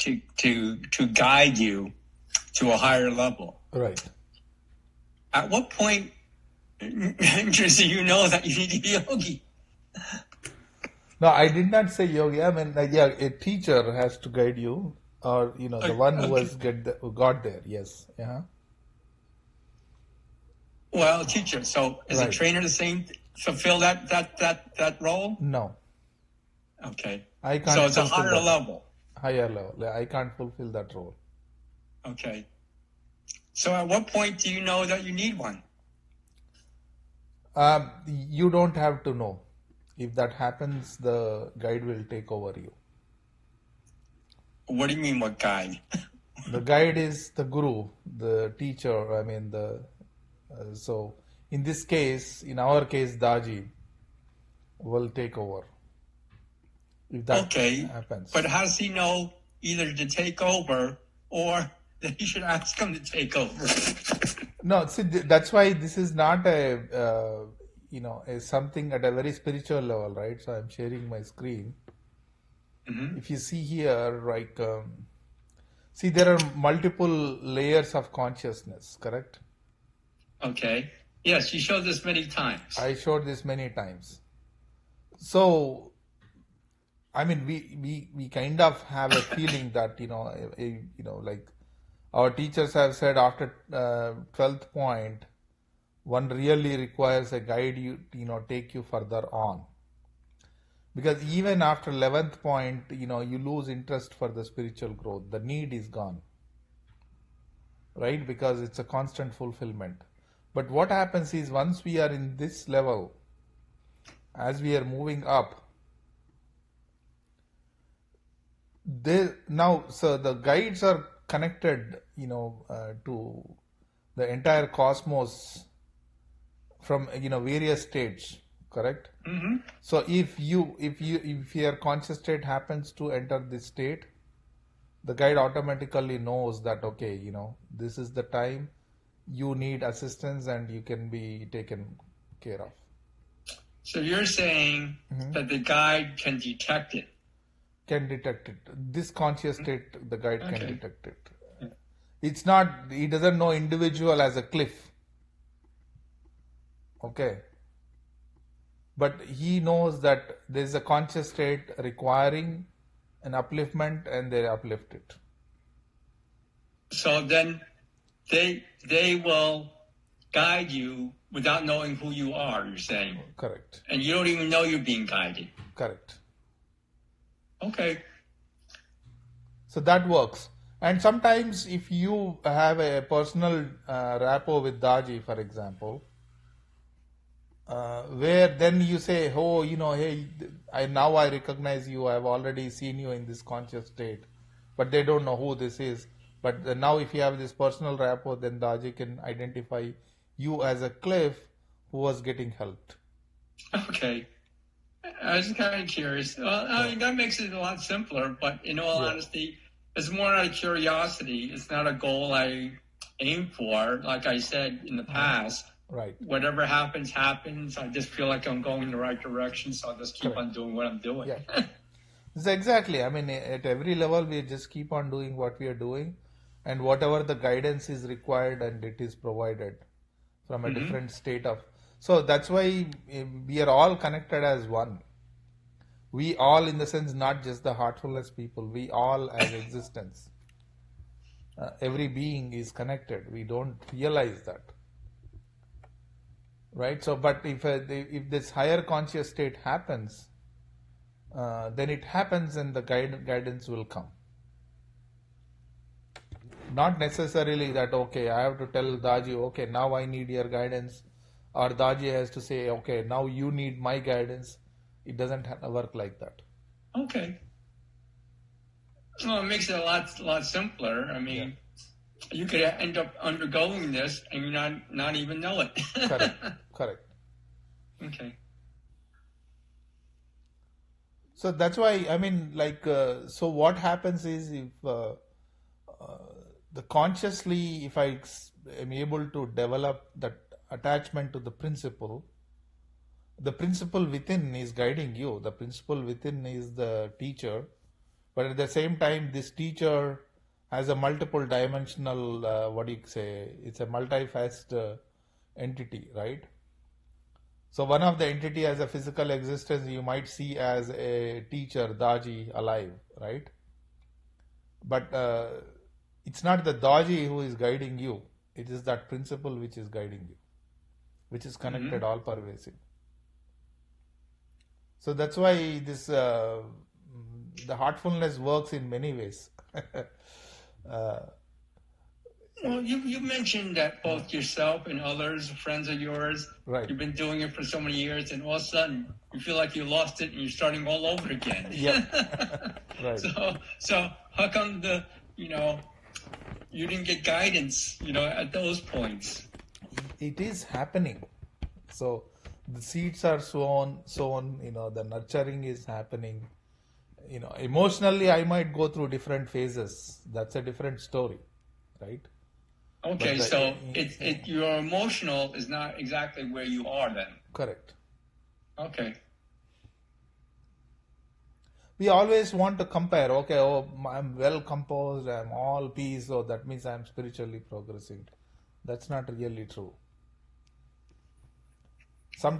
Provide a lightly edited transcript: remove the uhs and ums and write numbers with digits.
to guide you to a higher level. Right. At what point do you know that you need to be a yogi? No, I did not say yogi. I mean, a teacher has to guide you, or the one who has who got there. Yes. Yeah. Well, teacher. So is a trainer the same? Fulfill that role? No. Okay. I can't. So it's a higher level. Higher level. I can't fulfill that role. Okay. So at what point do you know that you need one? You don't have to know. If that happens, the guide will take over you. What do you mean, what guide? The guide is the guru, the teacher. I mean, so in this case, in our case, Daji will take over. If that happens. But how does he know either to take over or that he should ask him to take over? No, see, that's why this is not a something at a very spiritual level, right? So I'm sharing my screen. Mm-hmm. If you see here, like, see, there are multiple layers of consciousness, correct? Okay. Yes, you showed this many times. I showed this many times. So, I mean, we kind of have a feeling that, like our teachers have said after 12th point, one really requires a guide take you further on. Because even after 11th point, you lose interest for the spiritual growth. The need is gone. Right? Because it's a constant fulfillment. But what happens is once we are in this level, as we are moving up, so the guides are connected, to the entire cosmos from various states, correct? Mm-hmm. So if your conscious state happens to enter this state, the guide automatically knows that this is the time you need assistance and you can be taken care of. So you're saying that the guide can detect it? Can detect it. This conscious state, the guide can detect it. It's not, he doesn't know individual as a cliff. Okay. But he knows that there is a conscious state requiring an upliftment and they uplift it. So then they will guide you without knowing who you are, you're saying? Correct. And you don't even know you're being guided? Correct. Okay. So that works. And sometimes if you have a personal rapport with Daji, for example, where then you say, hey, now I recognize you, I've already seen you in this conscious state, but they don't know who this is. But now if you have this personal rapport, then Daji can identify you as a cliff who was getting helped. Okay. I was kind of curious. Well, I mean, that makes it a lot simpler, but in all honesty, it's more out of curiosity. It's not a goal I aim for, like I said in the past. Right. Whatever happens, happens. I just feel like I'm going in the right direction, so I'll just keep on doing what I'm doing. Yeah. Exactly. I mean, at every level, we just keep on doing what we are doing, and whatever the guidance is required, and it is provided from a different state of. So that's why we are all connected as one. We all, in the sense, not just the heartfulness people, we all as existence. Every being is connected. We don't realize that. Right? So, but if this higher conscious state happens, then it happens and the guidance will come. Not necessarily that, okay, I have to tell Daji, okay, now I need your guidance. Or Daji has to say, okay, now you need my guidance. It doesn't work like that. Okay. Well, it makes it a lot simpler. I mean, you could end up undergoing this and you not even know it. Correct. Okay. So that's why, I mean, like, so what happens is if the consciously, if I am able to develop that attachment to the principle within is guiding you. The principle within is the teacher But at the same time, this teacher has a multiple dimensional, it's a multifaceted entity, right? So one of the entity as a physical existence you might see as a teacher, Daji, alive, right? But it's not the Daji who is guiding you. It is that principle which is guiding you, which is connected, all pervasive. So that's why this the heartfulness works in many ways. Well, you mentioned that both yourself and others, friends of yours, Right. you've been doing it for so many years, and all of a sudden you feel like you lost it and you're starting all over again. Yep. Right. So how come you didn't get guidance, at those points? It is happening. So the seeds are sown, the nurturing is happening. Emotionally I might go through different phases. That's a different story, right? Okay, so your emotional is not exactly where you are then. Correct. Okay. We always want to compare. Okay, I'm well composed, I'm all peace, so that means I'm spiritually progressing. That's not really true. Some